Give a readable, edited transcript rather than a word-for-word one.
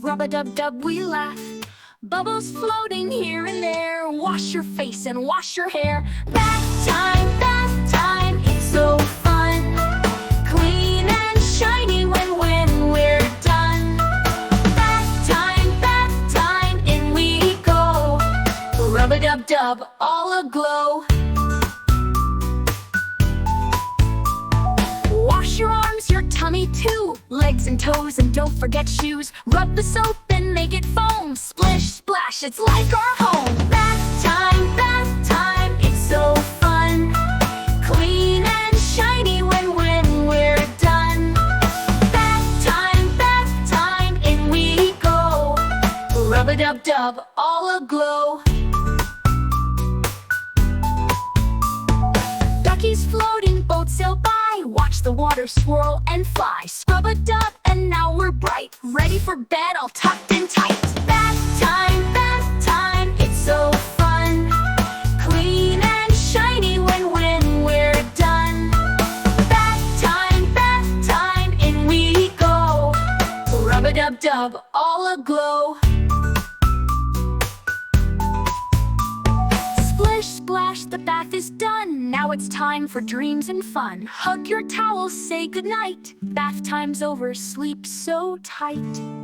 Rub-a-dub-dub, we laugh. Bubbles floating here and there. Wash your face and wash your hair. Bath time, it's so fun. Clean and shiny when we're done. Bath time, in we go. Rub-a-dub-dub, all aglow. Wash your arms, your tummy too. Legs and toes, and don't forget shoes. Rub the soap and make it foam. Splish, splash, it's like our home. Bath time, it's so fun. Clean and shiny when we're done. Bath time, in we go. Rub-a-dub-dub, all aglow. Duckies floating, boats sail by. Watch the water swirl and fly. Scrub-a-dub, and now we're bright. Ready for bed, all tucked in tight. Bath time, it's so fun. Clean and shiny when we're done. Bath time, in we go. Rub-a-dub-dub, all aglow. Splish, splash, the bath is done. Now it's time for dreams and fun. Hug your towels, say goodnight. Bath time's over, sleep so tight.